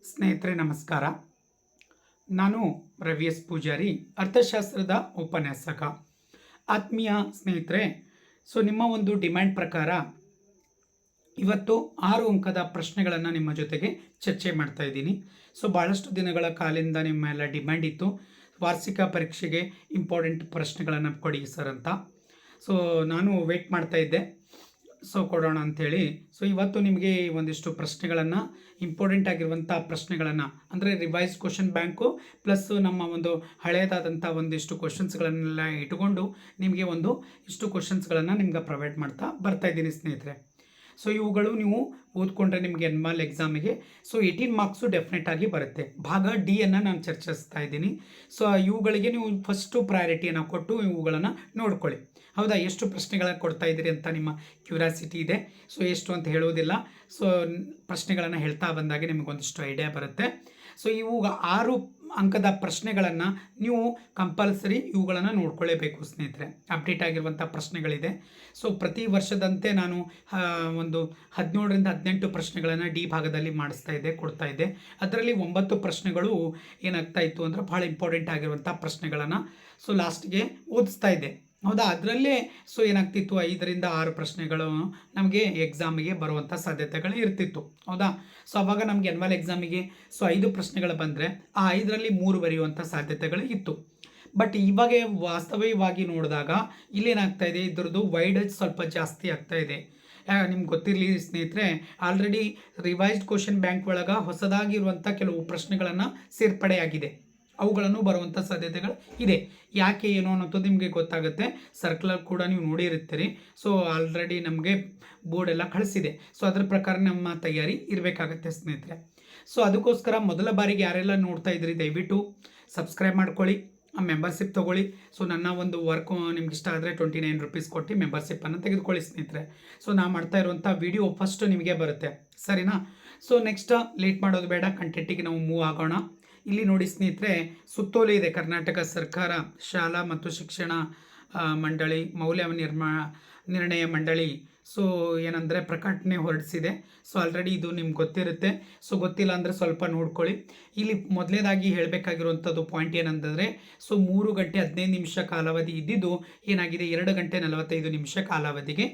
ಸ್ನೇಹಿತರೆ ನಮಸ್ಕಾರ. ನಾನು ರವಿ ಎಸ್ ಪೂಜಾರಿ, ಅರ್ಥಶಾಸ್ತ್ರದ ಉಪನ್ಯಾಸಕ. ಆತ್ಮೀಯ ಸ್ನೇಹಿತರೆ, ನಿಮ್ಮ ಒಂದು ಡಿಮ್ಯಾಂಡ್ ಪ್ರಕಾರ ಇವತ್ತು 6 ಅಂಕದ ಪ್ರಶ್ನೆಗಳನ್ನು ನಿಮ್ಮ ಜೊತೆಗೆ ಚರ್ಚೆ ಮಾಡ್ತಾ ಇದ್ದೀನಿ. ಭಾಳಷ್ಟು ದಿನಗಳ ಕಾಲದಿಂದ ನಿಮ್ಮೆಲ್ಲ ಡಿಮ್ಯಾಂಡ್ ಇತ್ತು, ವಾರ್ಷಿಕ ಪರೀಕ್ಷೆಗೆ ಇಂಪಾರ್ಟೆಂಟ್ ಪ್ರಶ್ನೆಗಳನ್ನು ಕೊಡಿ ಸರ್ ಅಂತ. ನಾನು ವೆಯ್ಟ್ ಮಾಡ್ತಾ ಇದ್ದೆ, ಕೊಡೋಣ ಅಂಥೇಳಿ. ಇವತ್ತು ನಿಮಗೆ ಒಂದಿಷ್ಟು ಪ್ರಶ್ನೆಗಳನ್ನು, ಇಂಪಾರ್ಟೆಂಟ್ ಆಗಿರುವಂಥ ಪ್ರಶ್ನೆಗಳನ್ನು, ಅಂದರೆ ರಿವೈಸ್ ಕ್ವಶನ್ ಬ್ಯಾಂಕು ಪ್ಲಸ್ ನಮ್ಮ ಒಂದು ಹಳೆಯದಾದಂಥ ಒಂದಿಷ್ಟು ಕ್ವಶನ್ಸ್ಗಳನ್ನೆಲ್ಲ ಇಟ್ಕೊಂಡು ನಿಮಗೆ ಇಷ್ಟು ಕ್ವಶನ್ಸ್ಗಳನ್ನು ನಿಮ್ಗೆ ಪ್ರೊವೈಡ್ ಮಾಡ್ತಾ ಬರ್ತಾಯಿದ್ದೀನಿ ಸ್ನೇಹಿತರೆ. ಇವುಗಳು ನೀವು ಓದ್ಕೊಂಡ್ರೆ ನಿಮಗೆ ಎನ್ಮಲ್ ಎಕ್ಸಾಮಿಗೆ 18 ಮಾರ್ಕ್ಸು ಡೆಫಿನೆಟ್ ಆಗಿ ಬರುತ್ತೆ. ಭಾಗ ಡಿ ಅನ್ನು ನಾನು ಚರ್ಚಿಸ್ತಾ ಇದ್ದೀನಿ. ಇವುಗಳಿಗೆ ನೀವು ಫಸ್ಟು ಪ್ರಯಾರಿಟಿಯನ್ನು ಕೊಟ್ಟು ಇವುಗಳನ್ನು ನೋಡ್ಕೊಳ್ಳಿ. ಹೌದಾ, ಎಷ್ಟು ಪ್ರಶ್ನೆಗಳನ್ನು ಕೊಡ್ತಾ ಇದ್ದೀರಿ ಅಂತ ನಿಮ್ಮ ಕ್ಯೂರಿಯಾಸಿಟಿ ಇದೆ. ಎಷ್ಟು ಅಂತ ಹೇಳುವುದಿಲ್ಲ. ಪ್ರಶ್ನೆಗಳನ್ನು ಹೇಳ್ತಾ ಬಂದಾಗೆ ನಿಮಗೊಂದಿಷ್ಟು ಐಡಿಯಾ ಬರುತ್ತೆ. ಇವು 6 ಅಂಕದ ಪ್ರಶ್ನೆಗಳನ್ನು ನೀವು ಕಂಪಲ್ಸರಿ ಇವುಗಳನ್ನು ನೋಡ್ಕೊಳ್ಳೇಬೇಕು ಸ್ನೇಹಿತರೆ. ಅಪ್ಡೇಟ್ ಆಗಿರುವಂಥ ಪ್ರಶ್ನೆಗಳಿದೆ. ಪ್ರತಿ ವರ್ಷದಂತೆ ನಾನು ಒಂದು 17ರಿಂದ 18 ಪ್ರಶ್ನೆಗಳನ್ನು ಡಿ ಭಾಗದಲ್ಲಿ ಕೊಡ್ತಾ ಇದ್ದೆ. ಅದರಲ್ಲಿ 9 ಪ್ರಶ್ನೆಗಳು ಏನಾಗ್ತಾ ಇತ್ತು ಅಂದರೆ ಭಾಳ ಇಂಪಾರ್ಟೆಂಟ್ ಆಗಿರುವಂಥ ಪ್ರಶ್ನೆಗಳನ್ನು ಲಾಸ್ಟ್ಗೆ ಓದಿಸ್ತಾ ಇದ್ದೆ. ಹೌದಾ, ಅದರಲ್ಲೇ ಏನಾಗ್ತಿತ್ತು, 5ರಿಂದ 6 ಪ್ರಶ್ನೆಗಳು ನಮಗೆ ಎಕ್ಸಾಮಿಗೆ ಬರುವಂಥ ಸಾಧ್ಯತೆಗಳು ಇರ್ತಿತ್ತು. ಹೌದಾ, ಅವಾಗ ನಮಗೆ ಎನ್ವಲ್ ಎಕ್ಸಾಮಿಗೆ 5 ಪ್ರಶ್ನೆಗಳು ಬಂದರೆ ಆ 5ರಲ್ಲಿ 3 ಬರೆಯುವಂಥ ಸಾಧ್ಯತೆಗಳು ಇತ್ತು. ಬಟ್ ಇವಾಗ ವಾಸ್ತವವಾಗಿ ನೋಡಿದಾಗ ಇಲ್ಲೇನಾಗ್ತಾ ಇದೆ, ಇದ್ರದ್ದು ವೈಡೇಜ್ ಸ್ವಲ್ಪ ಜಾಸ್ತಿ ಆಗ್ತಾ ಇದೆ. ನಿಮ್ಗೆ ಗೊತ್ತಿರಲಿ ಸ್ನೇಹಿತರೆ, ಆಲ್ರೆಡಿ ರಿವೈಸ್ಡ್ ಕ್ವಶನ್ ಬ್ಯಾಂಕ್ ಒಳಗೆ ಹೊಸದಾಗಿರುವಂಥ ಕೆಲವು ಪ್ರಶ್ನೆಗಳನ್ನು ಸೇರ್ಪಡೆಯಾಗಿದೆ. ಅವುಗಳನ್ನು ಬರುವಂಥ ಸಾಧ್ಯತೆಗಳು ಇದೆ. ಯಾಕೆ ಏನು ಅನ್ನೋದು ನಿಮಗೆ ಗೊತ್ತಾಗುತ್ತೆ. ಸರ್ಕ್ಯುಲರ್ ಕೂಡ ನೀವು ನೋಡಿರುತ್ತೀರಿ. ಆಲ್ರೆಡಿ ನಮಗೆ ಬೋರ್ಡ್ ಎಲ್ಲ ಕಳಿಸಿದೆ. ಅದರ ಪ್ರಕಾರ ನಮ್ಮ ತಯಾರಿ ಇರಬೇಕಾಗತ್ತೆ ಸ್ನೇಹಿತರೆ. ಅದಕ್ಕೋಸ್ಕರ ಮೊದಲ ಬಾರಿಗೆ ಯಾರೆಲ್ಲ ನೋಡ್ತಾ ಇದ್ರಿ ದಯವಿಟ್ಟು ಸಬ್ಸ್ಕ್ರೈಬ್ ಮಾಡ್ಕೊಳ್ಳಿ, ಮೆಂಬರ್ಶಿಪ್ ತೊಗೊಳ್ಳಿ. ನನ್ನ ಒಂದು ವರ್ಕ್ ನಿಮ್ಗೆ ಇಷ್ಟ ಆದರೆ 29 ರೂಪೀಸ್ ಕೊಟ್ಟು ಮೆಂಬರ್ಶಿಪ್ಪನ್ನು ತೆಗೆದುಕೊಳ್ಳಿ ಸ್ನೇಹಿತರೆ. ನಾ ಮಾಡ್ತಾ ಇರುವಂಥ ವಿಡಿಯೋ ಫಸ್ಟ್ ನಿಮಗೆ ಬರುತ್ತೆ, ಸರಿನಾ? ನೆಕ್ಸ್ಟ್ ಲೇಟ್ ಮಾಡೋದು ಬೇಡ, ಕಂಟೆಂಟಿಗೆ ನಾವು ಮೂವ್ ಆಗೋಣ. ಇಲ್ಲಿ ನೋಡಿ ಸ್ನೇಹಿತರೆ, ಸುತ್ತೋಲೆ ಇದೆ. ಕರ್ನಾಟಕ ಸರ್ಕಾರ ಶಾಲಾ ಮತ್ತು ಶಿಕ್ಷಣ ಮಂಡಳಿ ಮೌಲ್ಯ ನಿರ್ಣಯ ಮಂಡಳಿ ಏನಂದರೆ ಪ್ರಕಟಣೆ ಹೊರಡಿಸಿದೆ. ಆಲ್ರೆಡಿ ಇದು ನಿಮ್ಗೆ ಗೊತ್ತಿರುತ್ತೆ. ಗೊತ್ತಿಲ್ಲ ಅಂದರೆ ಸ್ವಲ್ಪ ನೋಡ್ಕೊಳ್ಳಿ. ಇಲ್ಲಿ ಮೊದಲನೇದಾಗಿ ಹೇಳಬೇಕಾಗಿರುವಂಥದ್ದು ಪಾಯಿಂಟ್ ಏನಂತಂದರೆ 3 ಗಂಟೆ 15 ನಿಮಿಷ ಕಾಲಾವಧಿ ಇದ್ದಿದ್ದು ಏನಾಗಿದೆ 2 ಗಂಟೆ 45 ನಿಮಿಷ ಕಾಲಾವಧಿಗೆ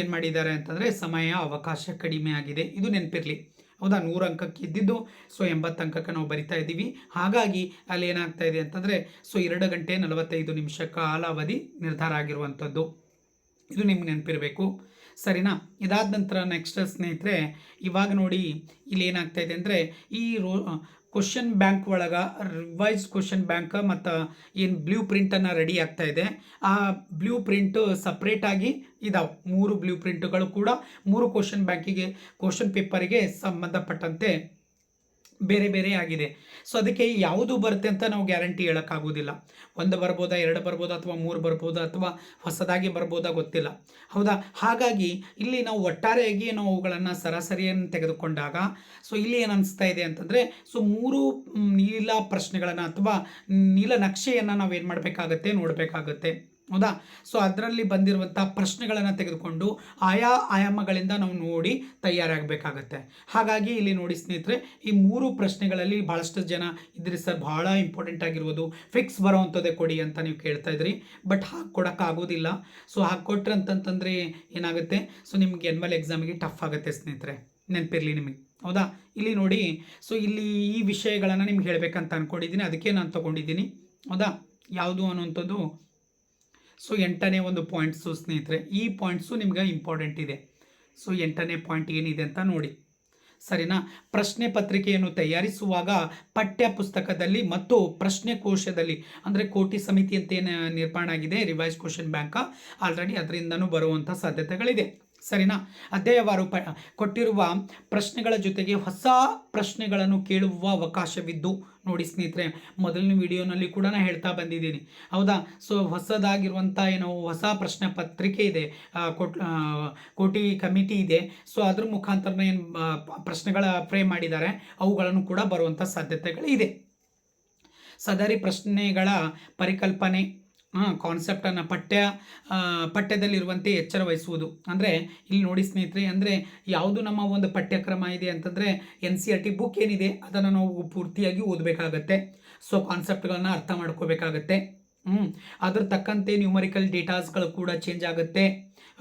ಏನು ಮಾಡಿದ್ದಾರೆ ಅಂತಂದರೆ ಸಮಯ ಅವಕಾಶ ಕಡಿಮೆ ಆಗಿದೆ. ಇದು ನೆನಪಿರಲಿ. ಹೌದಾ, 100 ಅಂಕಕ್ಕೆ ಇದ್ದಿದ್ದು 80 ಅಂಕಕ್ಕೆ ನಾವು ಬರಿತಾ ಇದ್ದೀವಿ. ಹಾಗಾಗಿ ಅಲ್ಲಿ ಏನಾಗ್ತಾ ಇದೆ ಅಂತಂದರೆ 2 ಗಂಟೆ 45 ನಿಮಿಷ ಕಾಲಾವಧಿ ನಿರ್ಧಾರ ಆಗಿರುವಂಥದ್ದು. ಇದು ನಿಮ್ಗೆ ನೆನಪಿರಬೇಕು, ಸರಿನಾ? ಇದಾದ ನಂತರ ನೆಕ್ಸ್ಟ್ ಸ್ನೇಹಿತರೆ, ಇವಾಗ ನೋಡಿ ಇಲ್ಲಿ ಏನಾಗ್ತಾ ಇದೆ ಅಂದರೆ ಈ ಕ್ವಶನ್ ಬ್ಯಾಂಕ್ ಒಳಗೆ ರಿವೈಸ್ಡ್ ಕ್ವಶನ್ ಬ್ಯಾಂಕ್ ಮತ್ತು ಏನು ಬ್ಲೂ ಪ್ರಿಂಟನ್ನು ರೆಡಿ ಆಗ್ತಾ ಇದೆ. ಆ ಬ್ಲೂ ಪ್ರಿಂಟು ಸಪ್ರೇಟಾಗಿ ಇದಾವೆ. 3 ಬ್ಲೂ ಪ್ರಿಂಟುಗಳು ಕೂಡ 3 ಕ್ವಶನ್ ಬ್ಯಾಂಕಿಗೆ ಕ್ವಶನ್ ಪೇಪರಿಗೆ ಸಂಬಂಧಪಟ್ಟಂತೆ ಬೇರೆ ಬೇರೆ ಆಗಿದೆ. ಅದಕ್ಕೆ ಯಾವುದು ಬರುತ್ತೆ ಅಂತ ನಾವು ಗ್ಯಾರಂಟಿ ಹೇಳೋಕ್ಕಾಗೋದಿಲ್ಲ. 1 ಬರ್ಬೋದಾ, 2 ಬರ್ಬೋದಾ, ಅಥವಾ 3 ಬರ್ಬೋದಾ, ಅಥವಾ ಹೊಸದಾಗಿ ಬರ್ಬೋದಾ ಗೊತ್ತಿಲ್ಲ. ಹೌದಾ, ಹಾಗಾಗಿ ಇಲ್ಲಿ ನಾವು ಒಟ್ಟಾರೆಯಾಗಿ ನಾವು ಅವುಗಳನ್ನು ಸರಾಸರಿಯನ್ನು ತೆಗೆದುಕೊಂಡಾಗ ಇಲ್ಲಿ ಏನು ಅನಿಸ್ತಾ ಇದೆ ಅಂತಂದರೆ 3 ನೀಲ ಪ್ರಶ್ನೆಗಳನ್ನು ಅಥವಾ ನೀಲನಕ್ಷೆಯನ್ನು ನಾವೇನು ಮಾಡಬೇಕಾಗತ್ತೆ, ನೋಡಬೇಕಾಗತ್ತೆ. ಹೌದಾ, ಅದರಲ್ಲಿ ಬಂದಿರುವಂಥ ಪ್ರಶ್ನೆಗಳನ್ನು ತೆಗೆದುಕೊಂಡು ಆಯಾ ಆಯಾಮಗಳಿಂದ ನಾವು ನೋಡಿ ತಯಾರಾಗಬೇಕಾಗತ್ತೆ. ಹಾಗಾಗಿ ಇಲ್ಲಿ ನೋಡಿ ಸ್ನೇಹಿತರೆ, ಈ 3 ಪ್ರಶ್ನೆಗಳಲ್ಲಿ ಭಾಳಷ್ಟು ಜನ ಇದ್ರಿ ಸರ್ ಭಾಳ ಇಂಪಾರ್ಟೆಂಟ್ ಆಗಿರ್ಬೋದು, ಫಿಕ್ಸ್ ಬರೋವಂಥದ್ದೇ ಕೊಡಿ ಅಂತ ನೀವು ಕೇಳ್ತಾ ಇದ್ರಿ. ಬಟ್ ಹಾಗೆ ಕೊಡೋಕ್ಕಾಗೋದಿಲ್ಲ. ಹಾಗೆ ಕೊಟ್ರೆ ಅಂತಂತಂದರೆ ಏನಾಗುತ್ತೆ, ನಿಮ್ಗೆ ಎನ್ಮಲ್ ಎಕ್ಸಾಮಿಗೆ ಟಫ್ ಆಗುತ್ತೆ ಸ್ನೇಹಿತರೆ, ನೆನಪಿರಲಿ ನಿಮಗೆ. ಹೌದಾ, ಇಲ್ಲಿ ನೋಡಿ, ಇಲ್ಲಿ ಈ ವಿಷಯಗಳನ್ನು ನಿಮ್ಗೆ ಹೇಳಬೇಕಂತ ಅಂದ್ಕೊಂಡಿದ್ದೀನಿ. ಅದಕ್ಕೆ ನಾನು ತೊಗೊಂಡಿದ್ದೀನಿ. ಹೌದಾ, ಯಾವುದು ಅನ್ನುವಂಥದ್ದು 8ನೇ ಒಂದು ಪಾಯಿಂಟ್ಸು ಸ್ನೇಹಿತರೆ. ಈ ಪಾಯಿಂಟ್ಸು ನಿಮ್ಗೆ ಇಂಪಾರ್ಟೆಂಟ್ ಇದೆ. 8ನೇ ಪಾಯಿಂಟ್ ಏನಿದೆ ಅಂತ ನೋಡಿ, ಸರಿನಾ? ಪ್ರಶ್ನೆ ಪತ್ರಿಕೆಯನ್ನು ತಯಾರಿಸುವಾಗ ಪಠ್ಯ ಪುಸ್ತಕದಲ್ಲಿ ಮತ್ತು ಪ್ರಶ್ನೆ ಕೋಶದಲ್ಲಿ, ಅಂದರೆ ಕೋಟಿ ಸಮಿತಿ ಅಂತ ಏನು ನಿರ್ಮಾಣ ಆಗಿದೆ ರಿವೈಸ್ ಕ್ವಶನ್ ಬ್ಯಾಂಕ್, ಆಲ್ರೆಡಿ ಅದರಿಂದನೂ ಬರುವಂಥ ಸಾಧ್ಯತೆಗಳಿದೆ. ಸರಿನಾ? ಅಧ್ಯಾಯವಾರು ಕೊಟ್ಟಿರುವ ಪ್ರಶ್ನೆಗಳ ಜೊತೆಗೆ ಹೊಸ ಪ್ರಶ್ನೆಗಳನ್ನು ಕೇಳುವ ಅವಕಾಶವಿದ್ದು ನೋಡಿ ಸ್ನೇಹಿತರೆ, ಮೊದಲನೇ ವಿಡಿಯೋನಲ್ಲಿ ಕೂಡ ನಾನು ಹೇಳ್ತಾ ಬಂದಿದ್ದೀನಿ. ಹೌದಾ, ಹೊಸದಾಗಿರುವಂಥ ಏನು ಹೊಸ ಪ್ರಶ್ನೆ ಪತ್ರಿಕೆ ಇದೆ, ಕೋಟಿ ಕಮಿಟಿ ಇದೆ. ಅದ್ರ ಮುಖಾಂತರ ಏನು ಪ್ರಶ್ನೆಗಳ ಫ್ರೇಮ್ ಮಾಡಿದ್ದಾರೆ, ಅವುಗಳನ್ನು ಕೂಡ ಬರುವಂಥ ಸಾಧ್ಯತೆಗಳು ಇದೆ. ಸದರಿ ಪ್ರಶ್ನೆಗಳ ಪರಿಕಲ್ಪನೆ ಕಾನ್ಸೆಪ್ಟನ್ನು ಪಠ್ಯದಲ್ಲಿರುವಂತೆ ಎಚ್ಚರ ವಹಿಸುವುದು. ಅಂದರೆ ಇಲ್ಲಿ ನೋಡಿ ಸ್ನೇಹಿತರೆ, ಅಂದರೆ ಯಾವುದು ನಮ್ಮ ಒಂದು ಪಠ್ಯಕ್ರಮ ಇದೆ ಅಂತಂದರೆ NCERT ಬುಕ್ ಏನಿದೆ ಅದನ್ನು ನಾವು ಪೂರ್ತಿಯಾಗಿ ಓದಬೇಕಾಗತ್ತೆ. ಸೊ ಕಾನ್ಸೆಪ್ಟ್ಗಳನ್ನ ಅರ್ಥ ಮಾಡ್ಕೋಬೇಕಾಗತ್ತೆ. ಅದ್ರ ತಕ್ಕಂತೆ ನ್ಯೂಮರಿಕಲ್ ಡೇಟಾಸ್ಗಳು ಕೂಡ ಚೇಂಜ್ ಆಗುತ್ತೆ,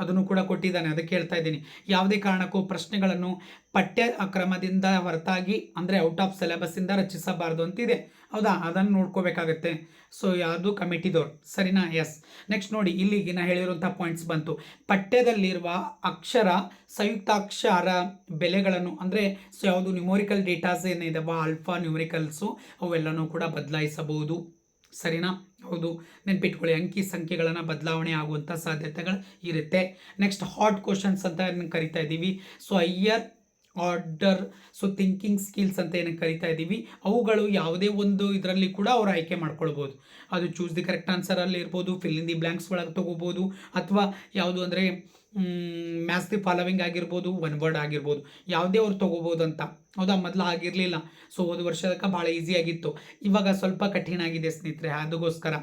ಅದನ್ನು ಕೂಡ ಕೊಟ್ಟಿದ್ದಾನೆ. ಅದಕ್ಕೆ ಹೇಳ್ತಾ ಇದ್ದೀನಿ, ಯಾವುದೇ ಕಾರಣಕ್ಕೂ ಪ್ರಶ್ನೆಗಳನ್ನು ಪಠ್ಯಕ್ರಮದಿಂದ ಹೊರತಾಗಿ ಅಂದರೆ ಔಟ್ ಆಫ್ ಸಿಲೆಬಸ್ಸಿಂದ ರಚಿಸಬಾರ್ದು ಅಂತಿದೆ. ಹೌದಾ, ಅದನ್ನು ನೋಡ್ಕೋಬೇಕಾಗತ್ತೆ. ಸೊ ಯಾವುದು ಕಮಿಟಿದವ್ರು, ಸರಿನಾ? ಎಸ್. ನೆಕ್ಸ್ಟ್ ನೋಡಿ, ಇಲ್ಲಿಗೆ ನಾ ಹೇಳಿರುವಂಥ ಪಾಯಿಂಟ್ಸ್ ಬಂತು. ಪಠ್ಯದಲ್ಲಿರುವ ಅಕ್ಷರ ಸಂಯುಕ್ತಾಕ್ಷರ ಬೆಲೆಗಳನ್ನು ಅಂದರೆ ಸೊ ಯಾವುದು ನ್ಯೂಮರಿಕಲ್ ಡೇಟಾಸ್ ಏನಿದಾವ ಆಲ್ಫಾ ನ್ಯೂಮರಿಕಲ್ಸು ಅವೆಲ್ಲನೂ ಕೂಡ ಬದಲಾಯಿಸಬಹುದು, ಸರಿನಾ? ಹೌದು, ನೆನ್ಪಿಟ್ಕೊಳ್ಳಿ, ಅಂಕಿ ಸಂಖ್ಯೆಗಳನ್ನು ಬದಲಾವಣೆ ಆಗುವಂಥ ಸಾಧ್ಯತೆಗಳು ಇರುತ್ತೆ. ನೆಕ್ಸ್ಟ್ ಹಾಟ್ ಕ್ವಶನ್ಸ್ ಅಂತ ಕರಿತಾ ಇದ್ದೀವಿ. So higher order, so thinking skills ಅಂತ ಏನಕ್ಕೆ ಕರಿತಾ ಇದ್ದೀವಿ, ಅವುಗಳು ಯಾವುದೇ ಒಂದು ಇದರಲ್ಲಿ ಕೂಡ ಅವ್ರು ಆಯ್ಕೆ ಮಾಡ್ಕೊಳ್ಬೋದು. ಅದು ಚೂಸ್ ದಿ ಕರೆಕ್ಟ್ ಆನ್ಸರಲ್ಲಿ ಇರ್ಬೋದು, ಫಿಲ್ ಇನ್ ದಿ ಬ್ಲ್ಯಾಂಕ್ಸ್ ಒಳಗೆ ತೊಗೋಬೋದು, ಅಥವಾ ಯಾವುದು ಅಂದರೆ ಮ್ಯಾಚ್ ದಿ ಫಾಲೋವಿಂಗ್ ಆಗಿರ್ಬೋದು, ಒನ್ ವರ್ಡ್ ಆಗಿರ್ಬೋದು, ಯಾವುದೇ ಅವ್ರು ತೊಗೋಬೋದು ಅಂತ. ಹೌದಾ, ಮೊದಲು ಆಗಿರಲಿಲ್ಲ. ಸೊ ಹೋದ ವರ್ಷಕ್ಕೆ ಭಾಳ ಈಸಿಯಾಗಿತ್ತು, ಇವಾಗ ಸ್ವಲ್ಪ ಕಠಿಣ ಆಗಿದೆ ಸ್ನೇಹಿತರೆ. ಅದಕ್ಕೋಸ್ಕರ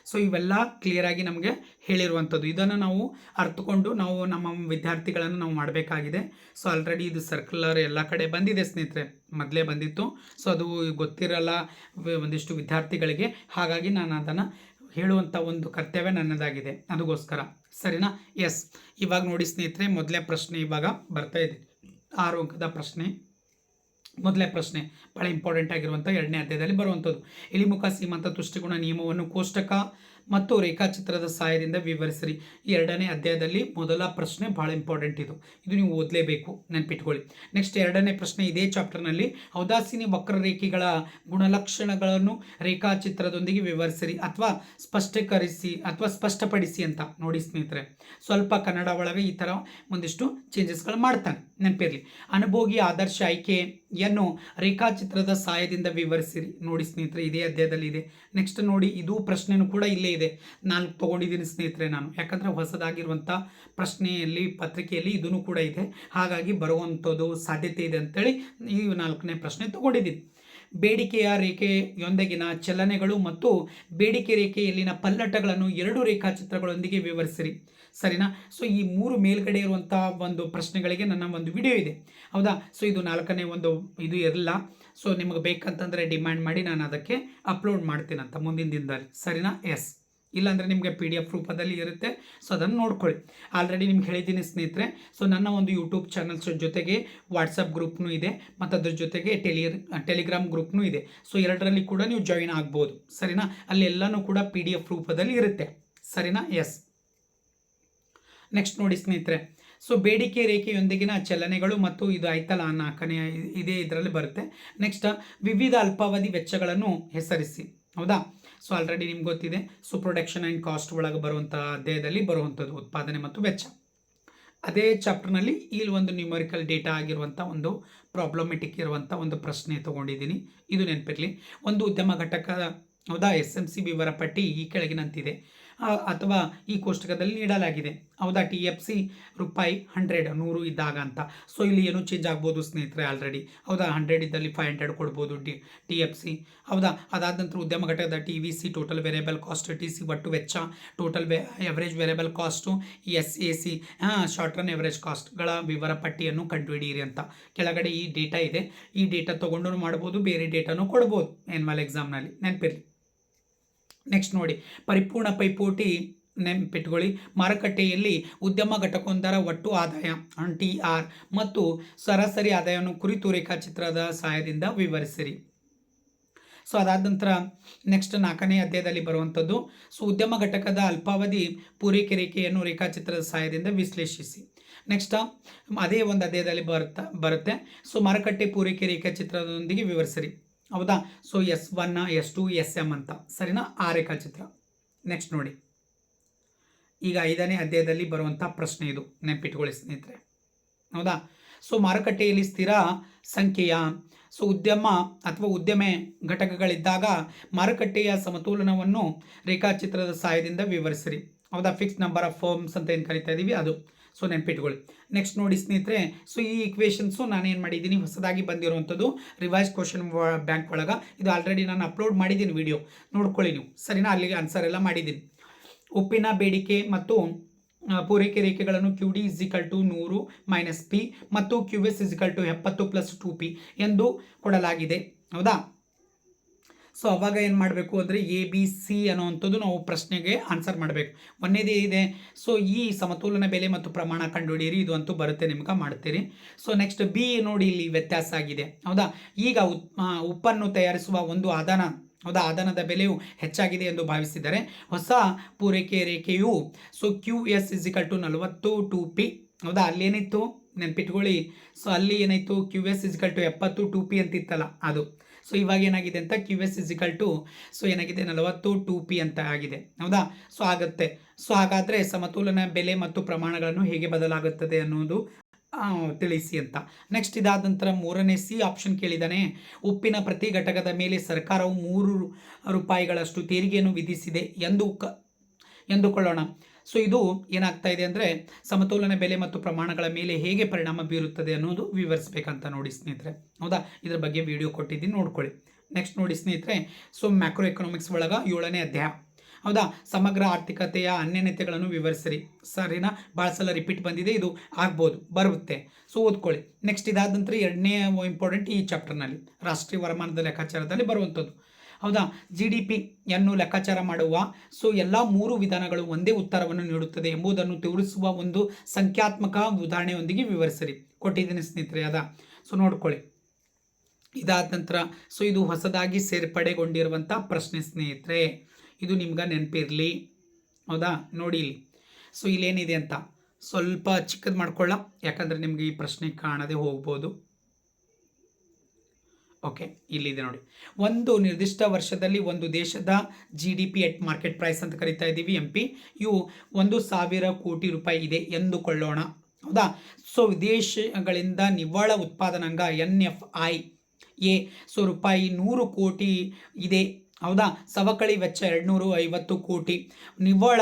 ಸೊ ಇವೆಲ್ಲ ಕ್ಲಿಯರಾಗಿ ನಮಗೆ ಹೇಳಿರುವಂಥದ್ದು. ಇದನ್ನು ನಾವು ಅರ್ಥಕೊಂಡು ನಾವು ನಮ್ಮ ವಿದ್ಯಾರ್ಥಿಗಳನ್ನು ನಾವು ಮಾಡಬೇಕಾಗಿದೆ. ಸೊ ಆಲ್ರೆಡಿ ಇದು ಸರ್ಕ್ಯುಲರ್ ಎಲ್ಲ ಕಡೆ ಬಂದಿದೆ ಸ್ನೇಹಿತರೆ, ಮೊದಲೇ ಬಂದಿತ್ತು. ಸೊ ಅದು ಗೊತ್ತಿರಲ್ಲ ಒಂದಿಷ್ಟು ವಿದ್ಯಾರ್ಥಿಗಳಿಗೆ, ಹಾಗಾಗಿ ನಾನು ಅದನ್ನು ಹೇಳುವಂಥ ಒಂದು ಕರ್ತವ್ಯ ನನ್ನದಾಗಿದೆ, ಅದಕ್ಕೋಸ್ಕರ, ಸರಿನಾ? ಎಸ್. ಇವಾಗ ನೋಡಿ ಸ್ನೇಹಿತರೆ, ಮೊದಲೇ ಪ್ರಶ್ನೆ ಇವಾಗ ಬರ್ತಾ ಇದೆ, 6 ಅಂಕದ ಪ್ರಶ್ನೆ. ಮೊದಲೇ ಪ್ರಶ್ನೆ ಭಾಳ ಇಂಪಾರ್ಟೆಂಟ್ ಆಗಿರುವಂಥ 2ನೇ ಅಧ್ಯಾಯದಲ್ಲಿ ಬರುವಂಥದ್ದು. ಇಳಿಮುಖ ಸೀಮಾಂತ ತುಷ್ಟಿಗುಣ ನಿಯಮವನ್ನು ಕೋಷ್ಟಕ ಮತ್ತು ರೇಖಾಚಿತ್ರದ ಸಹಾಯದಿಂದ ವಿವರಿಸಿರಿ. ಈ 2ನೇ ಅಧ್ಯಾಯದಲ್ಲಿ ಮೊದಲ ಪ್ರಶ್ನೆ ಭಾಳ ಇಂಪಾರ್ಟೆಂಟ್. ಇದು ನೀವು ಓದಲೇಬೇಕು, ನೆನ್ಪಿಟ್ಕೊಳ್ಳಿ. ನೆಕ್ಸ್ಟ್ 2ನೇ ಪ್ರಶ್ನೆ, ಇದೇ ಚಾಪ್ಟರ್ನಲ್ಲಿ ಔದಾಸೀನ್ಯ ವಕ್ರರೇಖೆಗಳ ಗುಣಲಕ್ಷಣಗಳನ್ನು ರೇಖಾಚಿತ್ರದೊಂದಿಗೆ ವಿವರಿಸಿರಿ ಅಥವಾ ಸ್ಪಷ್ಟೀಕರಿಸಿ ಅಥವಾ ಸ್ಪಷ್ಟಪಡಿಸಿ ಅಂತ. ನೋಡಿ ಸ್ನೇಹಿತರೆ, ಸ್ವಲ್ಪ ಕನ್ನಡ ಒಳಗೆ ಈ ಥರ ಒಂದಿಷ್ಟು ಚೇಂಜಸ್ಗಳು ಮಾಡ್ತಾನೆ, ನೆನಪಿರಲಿ. ಅನುಭೋಗಿ ಆದರ್ಶ ಆಯ್ಕೆಯನ್ನು ರೇಖಾಚಿತ್ರದ ಸಹಾಯದಿಂದ ವಿವರಿಸಿರಿ. ನೋಡಿ ಸ್ನೇಹಿತರೆ, ಇದೇ ಅಧ್ಯಾಯದಲ್ಲಿ ಇದೆ. ನೆಕ್ಸ್ಟ್ ನೋಡಿ, ಇದು ಪ್ರಶ್ನೆನೂ ಕೂಡ ಇಲ್ಲೇ ಇದೆ. 4 ತೊಗೊಂಡಿದ್ದೀನಿ ಸ್ನೇಹಿತರೆ ನಾನು, ಯಾಕಂದರೆ ಹೊಸದಾಗಿರುವಂಥ ಪ್ರಶ್ನೆಯಲ್ಲಿ ಪತ್ರಿಕೆಯಲ್ಲಿ ಇದೂ ಕೂಡ ಇದೆ, ಹಾಗಾಗಿ ಬರುವಂಥದ್ದು ಸಾಧ್ಯತೆ ಇದೆ ಅಂತೇಳಿ ಈ 4ನೇ ಪ್ರಶ್ನೆ ತೊಗೊಂಡಿದ್ದೀನಿ. ಬೇಡಿಕೆಯ ರೇಖೆಯೊಂದಿಗಿನ ಚಲನೆಗಳು ಮತ್ತು ಬೇಡಿಕೆ ರೇಖೆಯಲ್ಲಿನ ಪಲ್ಲಟಗಳನ್ನು 2 ರೇಖಾಚಿತ್ರಗಳೊಂದಿಗೆ ವಿವರಿಸಿರಿ, ಸರಿನಾ? ಸೊ ಈ 3 ಮೇಲ್ಗಡೆ ಇರುವಂಥ ಒಂದು ಪ್ರಶ್ನೆಗಳಿಗೆ ನನ್ನ ಒಂದು ವಿಡಿಯೋ ಇದೆ, ಹೌದಾ? ಸೊ ಇದು 4ನೇ ಒಂದು ಇದು ಇರಲ್ಲ. ಸೊ ನಿಮಗೆ ಬೇಕಂತಂದರೆ ಡಿಮ್ಯಾಂಡ್ ಮಾಡಿ ನಾನು ಅದಕ್ಕೆ ಅಪ್ಲೋಡ್ ಮಾಡ್ತೀನಂತ ಮುಂದಿನ ದಿನದಲ್ಲಿ, ಸರಿನಾ? ಎಸ್. ಇಲ್ಲಾಂದರೆ ನಿಮಗೆ PDF ರೂಪದಲ್ಲಿ ಇರುತ್ತೆ. ಸೊ ಅದನ್ನು ನೋಡ್ಕೊಳ್ಳಿ. ಆಲ್ರೆಡಿ ನಿಮ್ಗೆ ಹೇಳಿದ್ದೀನಿ ಸ್ನೇಹಿತರೆ. ಸೊ ನನ್ನ ಒಂದು ಯೂಟ್ಯೂಬ್ ಚಾನಲ್ಸ್ ಜೊತೆಗೆ ವಾಟ್ಸಪ್ ಗ್ರೂಪ್ನೂ ಇದೆ, ಮತ್ತು ಅದ್ರ ಜೊತೆಗೆ ಟೆಲಿಗ್ರಾಮ್ ಗ್ರೂಪ್ನೂ ಇದೆ. ಸೊ 2ರಲ್ಲಿ ಕೂಡ ನೀವು ಜಾಯಿನ್ ಆಗ್ಬೋದು, ಸರಿನಾ? ಅಲ್ಲಿ ಎಲ್ಲನೂ ಕೂಡ PDF ರೂಪದಲ್ಲಿ ಇರುತ್ತೆ, ಸರಿನಾ? ಎಸ್. ನೆಕ್ಸ್ಟ್ ನೋಡಿ ಸ್ನೇಹಿತರೆ, ಸೊ ಬೇಡಿಕೆ ರೇಖೆಯೊಂದಿಗಿನ ಚಲನೆಗಳು ಮತ್ತು ಇದು ಆಯ್ತಲ್ಲ 4ನೇ ಇದೇ ಇದರಲ್ಲಿ ಬರುತ್ತೆ. ನೆಕ್ಸ್ಟ್ ವಿವಿಧ ಅಲ್ಪಾವಧಿ ವೆಚ್ಚಗಳನ್ನು ಹೆಸರಿಸಿ, ಹೌದಾ? ಸೊ ಆಲ್ರೆಡಿ ನಿಮ್ಗೆ ಗೊತ್ತಿದೆ. ಸೊ ಪ್ರೊಡಕ್ಷನ್ ಆ್ಯಂಡ್ ಕಾಸ್ಟ್ ಒಳಗೆ ಬರುವಂಥ ಅಧ್ಯಾಯದಲ್ಲಿ ಬರುವಂಥದ್ದು ಉತ್ಪಾದನೆ ಮತ್ತು ವೆಚ್ಚ. ಅದೇ ಚಾಪ್ಟರ್ನಲ್ಲಿ ಇಲ್ಲಿ ಒಂದು ನ್ಯೂಮರಿಕಲ್ ಡೇಟಾ ಆಗಿರುವಂಥ ಒಂದು ಪ್ರಾಬ್ಲಮೆಟಿಕ್ ಇರುವಂಥ ಒಂದು ಪ್ರಶ್ನೆ ತೊಗೊಂಡಿದ್ದೀನಿ, ಇದು ನೆನಪಿರಲಿ. ಒಂದು ಉದ್ಯಮ ಘಟಕ, ಹೌದಾ, SMC ವಿವರ ಪಟ್ಟಿ ಈ ಕೆಳಗಿನಂತಿದೆ ಅಥವಾ ಈ ಕೋಷ್ಟಕದಲ್ಲಿ ನೀಡಲಾಗಿದೆ, ಹೌದಾ? TFC ರೂಪಾಯಿ 100 ಇದ್ದಾಗ ಅಂತ. ಸೊ ಇಲ್ಲಿ ಏನೂ ಚೇಂಜ್ ಆಗ್ಬೋದು ಸ್ನೇಹಿತರೆ ಆಲ್ರೆಡಿ, ಹೌದಾ? 100 ಇದ್ದಲ್ಲಿ 500 ಕೊಡ್ಬೋದು TFC, ಹೌದಾ? ಅದಾದ ನಂತರ ಉದ್ಯಮ ಘಟಕದ TVC total variable cost, TC ಒಟ್ಟು ವೆಚ್ಚ, total average variable cost, SAC short run average ಕಾಸ್ಟ್ಗಳ ವಿವರ ಪಟ್ಟಿಯನ್ನು ಕಂಡುಹಿಡಿಯಿರಿ ಅಂತ ಕೆಳಗಡೆ ಈ ಡೇಟಾ ಇದೆ. ಈ ಡೇಟಾ ತೊಗೊಂಡು ಮಾಡ್ಬೋದು, ಬೇರೆ ಡೇಟಾನು ಕೊಡ್ಬೋದು ಆ್ಯನ್ಯುವಲ್ ಎಕ್ಸಾಮ್ನಲ್ಲಿ, ನೆನಪಿರಲಿ. ನೆಕ್ಸ್ಟ್ ನೋಡಿ, ಪರಿಪೂರ್ಣ ಪೈಪೋಟಿ, ನೆನಪಿಟ್ಕೊಳ್ಳಿ. ಮಾರುಕಟ್ಟೆಯಲ್ಲಿ ಉದ್ಯಮ ಘಟಕವೊಂದರ ಒಟ್ಟು ಆದಾಯ TR ಮತ್ತು ಸರಾಸರಿ ಆದಾಯವನ್ನು ಕುರಿತು ರೇಖಾಚಿತ್ರದ ಸಹಾಯದಿಂದ ವಿವರಿಸಿರಿ. ಸೊ ಅದಾದ ನಂತರ ನೆಕ್ಸ್ಟ್ 4ನೇ ಅಧ್ಯಾಯದಲ್ಲಿ ಬರುವಂಥದ್ದು, ಸೊ ಉದ್ಯಮ ಘಟಕದ ಅಲ್ಪಾವಧಿ ಪೂರೈಕೆ ರೇಖೆಯನ್ನು ರೇಖಾಚಿತ್ರದ ಸಹಾಯದಿಂದ ವಿಶ್ಲೇಷಿಸಿ. ನೆಕ್ಸ್ಟ್ ಅದೇ ಒಂದು ಅಧ್ಯಾಯದಲ್ಲಿ ಬರುತ್ತೆ. ಸೊ ಮಾರುಕಟ್ಟೆ ಪೂರೈಕೆ ರೇಖಾಚಿತ್ರದೊಂದಿಗೆ ವಿವರಿಸಿರಿ, ಹೌದಾ? ಸೊ S1 S2 SM ಅಂತ, ಸರಿನಾ? ಆ ರೇಖಾಚಿತ್ರ. ನೆಕ್ಸ್ಟ್ ನೋಡಿ, ಈಗ 5ನೇ ಅಧ್ಯಾಯದಲ್ಲಿ ಬರುವಂಥ ಪ್ರಶ್ನೆ ಇದು, ನೆನಪಿಟ್ಕೊಳ್ಳಿ ಸ್ನೇಹಿತರೆ, ಹೌದಾ? ಸೊ ಮಾರುಕಟ್ಟೆಯಲ್ಲಿ ಸ್ಥಿರ ಸಂಖ್ಯೆಯ ಉದ್ಯಮ ಅಥವಾ ಉದ್ಯಮೆ ಘಟಕಗಳಿದ್ದಾಗ ಮಾರುಕಟ್ಟೆಯ ಸಮತೋಲನವನ್ನು ರೇಖಾಚಿತ್ರದ ಸಹಾಯದಿಂದ ವಿವರಿಸಿರಿ, ಹೌದಾ? ಫಿಕ್ಸ್ ನಂಬರ್ ಆಫ್ ಫರ್ಮ್ಸ್ ಅಂತ ಏನು ಕರಿತಾ ಇದ್ದೀವಿ ಅದು. ಸೊ ನೆನ್ಪಿಟ್ಕೊಳ್ಳಿ. ನೆಕ್ಸ್ಟ್ ನೋಡಿ ಸ್ನೇಹಿತರೆ, ಸೊ ಈ ಇಕ್ವೇಷನ್ಸು ನಾನೇನು ಮಾಡಿದ್ದೀನಿ, ಹೊಸದಾಗಿ ಬಂದಿರುವಂಥದ್ದು ರಿವೈಸ್ ಕ್ವಶನ್ ಬ್ಯಾಂಕ್ ಒಳಗೆ. ಇದು ಆಲ್ರೆಡಿ ನಾನು ಅಪ್ಲೋಡ್ ಮಾಡಿದ್ದೀನಿ ವಿಡಿಯೋ, ನೋಡ್ಕೊಳ್ಳಿ ನೀವು, ಸರಿನಾ. ಅಲ್ಲಿಗೆ ಆನ್ಸರ್ ಎಲ್ಲ ಮಾಡಿದ್ದೀನಿ. ಉಪ್ಪಿನ ಬೇಡಿಕೆ ಮತ್ತು ಪೂರೈಕೆ ರೇಖೆಗಳನ್ನು QD = 100 - P ಮತ್ತು QS = 70 + 2P ಎಂದು ಕೊಡಲಾಗಿದೆ. ಹೌದಾ. ಸೊ ಅವಾಗ ಏನು ಮಾಡಬೇಕು ಅಂದರೆ ABC ಅನ್ನೋವಂಥದ್ದು ನಾವು ಪ್ರಶ್ನೆಗೆ ಆನ್ಸರ್ ಮಾಡಬೇಕು. ಒಂದೇದೇ ಇದೆ. ಸೊ ಈ ಸಮತೋಲನ ಬೆಲೆ ಮತ್ತು ಪ್ರಮಾಣ ಕಂಡುಹಿಡಿಯಿರಿ, ಇದು ಅಂತೂ ಬರುತ್ತೆ ನಿಮ್ಗೆ, ಮಾಡ್ತೀರಿ. ಸೊ ನೆಕ್ಸ್ಟ್ B ನೋಡಿ, ಇಲ್ಲಿ ವ್ಯತ್ಯಾಸ ಆಗಿದೆ. ಹೌದಾ. ಈಗ ಉಪ್ಪನ್ನು ತಯಾರಿಸುವ ಒಂದು ಆದಾನ, ಹೌದಾ, ಆದಾನದ ಬೆಲೆಯು ಹೆಚ್ಚಾಗಿದೆ ಎಂದು ಭಾವಿಸಿದರೆ ಹೊಸ ಪೂರೈಕೆ ರೇಖೆಯು ಸೊ QS = 40 2P. ಹೌದಾ. ಅಲ್ಲೇನಿತ್ತು ನೆನ್ಪಿಟ್ಕೊಳ್ಳಿ. ಸೊ ಅಲ್ಲಿ ಏನಾಯಿತು, QS = 70 2P ಅಂತಿತ್ತಲ್ಲ ಅದು. ಸೊ ಇವಾಗ ಏನಾಗಿದೆ ಅಂತ QS = ಸೊ ಏನಾಗಿದೆ 40 2P ಅಂತ ಆಗಿದೆ. ಹೌದಾ. ಸೊ ಆಗುತ್ತೆ. ಸೊ ಹಾಗಾದರೆ ಸಮತೋಲನ ಬೆಲೆ ಮತ್ತು ಪ್ರಮಾಣಗಳನ್ನು ಹೇಗೆ ಬದಲಾಗುತ್ತದೆ ಅನ್ನೋದು ತಿಳಿಸಿ ಅಂತ. ನೆಕ್ಸ್ಟ್ ಇದಾದ ನಂತರ 3ನೇ C ಆಪ್ಷನ್ ಕೇಳಿದ್ದಾನೆ. ಉಪ್ಪಿನ ಪ್ರತಿ ಘಟಕದ ಮೇಲೆ ಸರ್ಕಾರವು 3 ರೂಪಾಯಿಗಳಷ್ಟು ತೆರಿಗೆಯನ್ನು ವಿಧಿಸಿದೆ ಎಂದುಕೊಳ್ಳೋಣ. ಸೊ ಇದು ಏನಾಗ್ತಾ ಇದೆ ಅಂದರೆ ಸಮತೋಲನ ಬೆಲೆ ಮತ್ತು ಪ್ರಮಾಣಗಳ ಮೇಲೆ ಹೇಗೆ ಪರಿಣಾಮ ಬೀರುತ್ತದೆ ಅನ್ನೋದು ವಿವರಿಸಬೇಕಂತ ನೋಡಿ ಸ್ನೇಹಿತರೆ. ಹೌದಾ. ಇದ್ರ ಬಗ್ಗೆ ವಿಡಿಯೋ ಕೊಟ್ಟಿದ್ದೀನಿ, ನೋಡ್ಕೊಳ್ಳಿ. ನೆಕ್ಸ್ಟ್ ನೋಡಿ ಸ್ನೇಹಿತರೆ, ಸೊ ಮ್ಯಾಕ್ರೋ ಎಕನಾಮಿಕ್ಸ್ ಒಳಗೆ 7ನೇ ಅಧ್ಯಾಯ. ಹೌದಾ. ಸಮಗ್ರ ಆರ್ಥಿಕತೆಯ ಅನ್ಯನ್ಯತೆಗಳನ್ನು ವಿವರಿಸಿರಿ. ಸರಿನಾ. ಭಾಳ ಸಲ ರಿಪೀಟ್ ಬಂದಿದೆ, ಇದು ಆಗ್ಬೋದು, ಬರುತ್ತೆ. ಸೊ ಓದ್ಕೊಳ್ಳಿ. ನೆಕ್ಸ್ಟ್ ಇದಾದ ನಂತರ 2ನೇ ಇಂಪಾರ್ಟೆಂಟ್ ಈ ಚಾಪ್ಟರ್ನಲ್ಲಿ ರಾಷ್ಟ್ರೀಯ ವರಮಾನದ ಲೆಕ್ಕಾಚಾರದಲ್ಲಿ ಬರುವಂಥದ್ದು. ಹೌದಾ. GDP ಯನ್ನು ಲೆಕ್ಕಾಚಾರ ಮಾಡುವ ಸೊ ಎಲ್ಲ 3 ವಿಧಾನಗಳು ಒಂದೇ ಉತ್ತರವನ್ನು ನೀಡುತ್ತದೆ ಎಂಬುದನ್ನು ತೋರಿಸುವ ಒಂದು ಸಂಖ್ಯಾತ್ಮಕ ಉದಾಹರಣೆಯೊಂದಿಗೆ ವಿವರಿಸಿರಿ. ಕೊಟ್ಟಿದ್ದೀನಿ ಸ್ನೇಹಿತರೆ, ಅದ. ಸೊ ನೋಡ್ಕೊಳ್ಳಿ. ಇದಾದ ನಂತರ ಸೊ ಇದು ಹೊಸದಾಗಿ ಸೇರ್ಪಡೆಗೊಂಡಿರುವಂಥ ಪ್ರಶ್ನೆ ಸ್ನೇಹಿತರೆ, ಇದು ನಿಮ್ಗೆ ನೆನಪಿರಲಿ. ಹೌದಾ. ನೋಡಿ ಇಲ್ಲಿ. ಸೊ ಇಲ್ಲೇನಿದೆ ಅಂತ ಸ್ವಲ್ಪ ಚಿಕ್ಕದು ಮಾಡ್ಕೊಳ್ಳ, ಯಾಕಂದರೆ ನಿಮಗೆ ಈ ಪ್ರಶ್ನೆ ಕಾಣದೆ ಹೋಗ್ಬೋದು. ಓಕೆ, ಇಲ್ಲಿದೆ ನೋಡಿ. ಒಂದು ನಿರ್ದಿಷ್ಟ ವರ್ಷದಲ್ಲಿ ಒಂದು ದೇಶದ GDP ಎಟ್ ಮಾರ್ಕೆಟ್ ಪ್ರೈಸ್ ಅಂತ ಕರಿತಾ ಇದ್ದೀವಿ, MP, ಇವು 1,000 ಕೋಟಿ ರೂಪಾಯಿ ಇದೆ ಎಂದುಕೊಳ್ಳೋಣ. ಹೌದಾ. ಸೊ ವಿದೇಶಗಳಿಂದ ನಿವ್ವಳ ಉತ್ಪಾದನಾಂಗ NFIA ಸೊ ರೂಪಾಯಿ 100 ಕೋಟಿ ಇದೆ. ಹೌದಾ. ಸವಕಳಿ ವೆಚ್ಚ 250 ಕೋಟಿ. ನಿವ್ವಳ,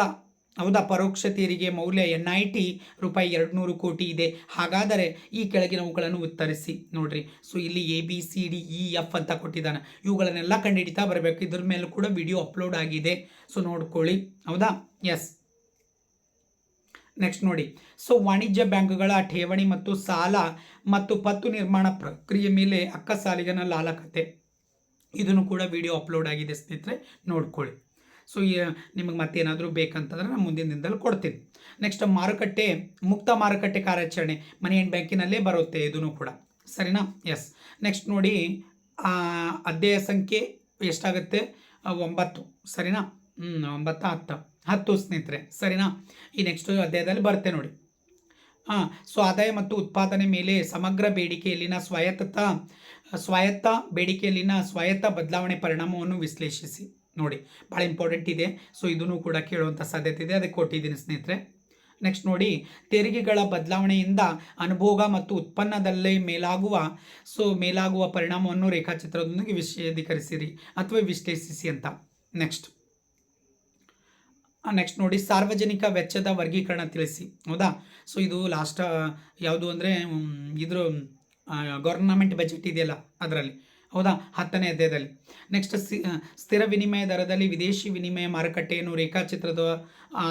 ಹೌದಾ, ಪರೋಕ್ಷ ತೆರಿಗೆ ಮೌಲ್ಯ NIT ರೂಪಾಯಿ 200 ಕೋಟಿ ಇದೆ. ಹಾಗಾದರೆ ಈ ಕೆಳಗಿನವುಗಳನ್ನು ಉತ್ತರಿಸಿ. ನೋಡ್ರಿ. ಸೊ ಇಲ್ಲಿ ABCDEF ಅಂತ ಕೊಟ್ಟಿದ್ದಾನೆ. ಇವುಗಳನ್ನೆಲ್ಲ ಕಂಡುಹಿಡಿತಾ ಬರಬೇಕು. ಇದ್ರ ಮೇಲೂ ಕೂಡ ವಿಡಿಯೋ ಅಪ್ಲೋಡ್ ಆಗಿದೆ, ಸೊ ನೋಡ್ಕೊಳ್ಳಿ. ಹೌದಾ. ಎಸ್. ನೆಕ್ಸ್ಟ್ ನೋಡಿ. ಸೊ ವಾಣಿಜ್ಯ ಬ್ಯಾಂಕ್ಗಳ ಠೇವಣಿ ಮತ್ತು ಸಾಲ ಮತ್ತು ಪತ್ತು ನಿರ್ಮಾಣ ಪ್ರಕ್ರಿಯೆ ಮೇಲೆ ಅಕ್ಕಸಾಲಿಗನ ಲಾಲಕತೆ, ಇದನ್ನು ಕೂಡ ವಿಡಿಯೋ ಅಪ್ಲೋಡ್ ಆಗಿದೆ ಸ್ನೇಹಿತರೆ, ನೋಡ್ಕೊಳ್ಳಿ. ಸೊ ನಿಮಗೆ ಮತ್ತೇನಾದರೂ ಬೇಕಂತಂದ್ರೆ ನಾನು ಮುಂದಿನ ದಿನದಲ್ಲಿ ಕೊಡ್ತೀನಿ. ನೆಕ್ಸ್ಟ್ ಮಾರುಕಟ್ಟೆ, ಮುಕ್ತ ಮಾರುಕಟ್ಟೆ ಕಾರ್ಯಾಚರಣೆ ಮನಿ ಆ್ಯಂಡ್ ಬ್ಯಾಂಕಿನಲ್ಲೇ ಬರುತ್ತೆ, ಇದೂ ಕೂಡ, ಸರಿನಾ. ಎಸ್. ನೆಕ್ಸ್ಟ್ ನೋಡಿ, ಅಧ್ಯಾಯ ಸಂಖ್ಯೆ ಎಷ್ಟಾಗುತ್ತೆ, 9, ಸರಿನಾ. 9 10 ಸ್ನೇಹಿತರೆ, ಸರಿನಾ. ಈ ನೆಕ್ಸ್ಟ್ ಅಧ್ಯಾಯದಲ್ಲಿ ಬರುತ್ತೆ ನೋಡಿ. ಸೊ ಆದಾಯ ಮತ್ತು ಉತ್ಪಾದನೆ ಮೇಲೆ ಸಮಗ್ರ ಬೇಡಿಕೆಯಲ್ಲಿನ ಸ್ವಾಯತ್ತ ಬೇಡಿಕೆಯಲ್ಲಿನ ಸ್ವಾಯತ್ತ ಬದಲಾವಣೆ ಪರಿಣಾಮವನ್ನು ವಿಶ್ಲೇಷಿಸಿ. ನೋಡಿ, ಭಾಳ ಇಂಪಾರ್ಟೆಂಟ್ ಇದೆ. ಸೊ ಇದನ್ನು ಕೂಡ ಕೇಳುವಂಥ ಸಾಧ್ಯತೆ ಇದೆ, ಅದಕ್ಕೆ ಕೊಟ್ಟಿದ್ದೀನಿ ಸ್ನೇಹಿತರೆ. ನೆಕ್ಸ್ಟ್ ನೋಡಿ, ತೆರಿಗೆಗಳ ಬದಲಾವಣೆಯಿಂದ ಅನುಭೋಗ ಮತ್ತು ಉತ್ಪನ್ನದಲ್ಲೇ ಮೇಲಾಗುವ ಪರಿಣಾಮವನ್ನು ರೇಖಾಚಿತ್ರದೊಂದಿಗೆ ವಿಶದೀಕರಿಸಿರಿ ಅಥವಾ ವಿಶ್ಲೇಷಿಸಿ ಅಂತ. ನೆಕ್ಸ್ಟ್ ನೋಡಿ, ಸಾರ್ವಜನಿಕ ವೆಚ್ಚದ ವರ್ಗೀಕರಣ ತಿಳಿಸಿ. ಹೌದಾ. ಸೊ ಇದು ಲಾಸ್ಟ್ ಯಾವುದು ಅಂದರೆ ಇದ್ರ ಗವರ್ನಮೆಂಟ್ ಬಜೆಟ್ ಇದೆಯಲ್ಲ ಅದರಲ್ಲಿ. ಹೌದಾ. 10ನೇ ಅಧ್ಯಾಯದಲ್ಲಿ. ನೆಕ್ಸ್ಟ್ ಸ್ಥಿರ ವಿನಿಮಯ ದರದಲ್ಲಿ ವಿದೇಶಿ ವಿನಿಮಯ ಮಾರುಕಟ್ಟೆಯನ್ನು ರೇಖಾಚಿತ್ರದ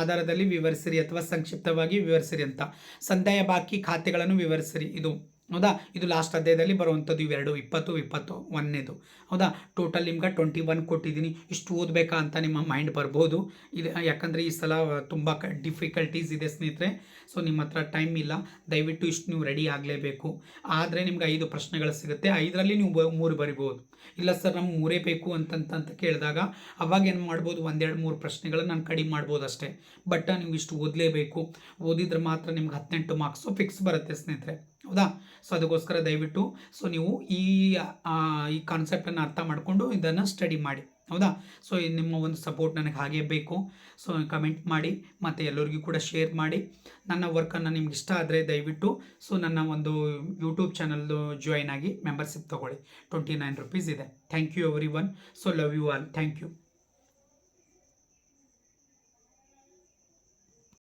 ಆಧಾರದಲ್ಲಿ ವಿವರಿಸಿರಿ ಅಥವಾ ಸಂಕ್ಷಿಪ್ತವಾಗಿ ವಿವರಿಸಿರಿ ಅಂತ. ಸಂದಾಯ ಬಾಕಿ ಖಾತೆಗಳನ್ನು ವಿವರಿಸಿರಿ. ಇದು ಹೌದಾ. ಇದು ಲಾಸ್ಟ್ ಅಧ್ಯಾಯದಲ್ಲಿ ಬರುವಂಥದ್ದು. ಇವೆರಡು 21ನೇದು. ಹೌದಾ. ಟೋಟಲ್ ನಿಮ್ಗೆ 21 ಕೊಟ್ಟಿದ್ದೀನಿ. ಇಷ್ಟು ಓದಬೇಕಾ ಅಂತ ನಿಮ್ಮ ಮೈಂಡ್ ಬರ್ಬೋದು. ಇದು ಯಾಕಂದರೆ ಈ ಸಲ ತುಂಬ ಡಿಫಿಕಲ್ಟೀಸ್ ಇದೆ ಸ್ನೇಹಿತರೆ. ಸೊ ನಿಮ್ಮ ಹತ್ರ ಟೈಮ್ ಇಲ್ಲ, ದಯವಿಟ್ಟು ಇಷ್ಟು ನೀವು ರೆಡಿ ಆಗಲೇಬೇಕು. ಆದರೆ ನಿಮ್ಗೆ 5 ಪ್ರಶ್ನೆಗಳು ಸಿಗುತ್ತೆ, 5ರಲ್ಲಿ ನೀವು 3 ಬರಿಬೋದು. ಇಲ್ಲ ಸರ್ ನಮ್ಗೆ 3 ಬೇಕು ಅಂತ ಕೇಳಿದಾಗ ಅವಾಗ ಏನು ಮಾಡ್ಬೋದು, 1 2 3 ಪ್ರಶ್ನೆಗಳನ್ನು ನಾನು ಕಡಿಮೆ ಮಾಡ್ಬೋದು ಅಷ್ಟೇ. ಬಟ್ ನೀವು ಇಷ್ಟು ಓದಲೇಬೇಕು. ಓದಿದ್ರೆ ಮಾತ್ರ ನಿಮ್ಗೆ 18 ಮಾರ್ಕ್ಸು ಫಿಕ್ಸ್ ಬರುತ್ತೆ ಸ್ನೇಹಿತರೆ. ಹೌದಾ. ಸೊ ಅದಕ್ಕೋಸ್ಕರ ದಯವಿಟ್ಟು ಸೊ ನೀವು ಈ ಕಾನ್ಸೆಪ್ಟನ್ನು ಅರ್ಥ ಮಾಡಿಕೊಂಡು ಇದನ್ನು ಸ್ಟಡಿ ಮಾಡಿ. ಹೌದಾ. ಸೊ ನಿಮ್ಮ ಒಂದು ಸಪೋರ್ಟ್ ನನಗೆ ಹಾಗೇ ಬೇಕು. ಸೊ ಕಮೆಂಟ್ ಮಾಡಿ ಮತ್ತು ಎಲ್ಲರಿಗೂ ಕೂಡ ಶೇರ್ ಮಾಡಿ. ನನ್ನ ವರ್ಕನ್ನು ನಿಮ್ಗೆ ಇಷ್ಟ ಆದರೆ ದಯವಿಟ್ಟು ಸೊ ನನ್ನ ಒಂದು ಯೂಟ್ಯೂಬ್ ಚಾನಲ್ದು ಜಾಯ್ನ್ ಆಗಿ ಮೆಂಬರ್ಶಿಪ್ ತೊಗೊಳ್ಳಿ. 29 ರೂಪೀಸ್ ಇದೆ. Thank you everyone. So love you all. Thank you.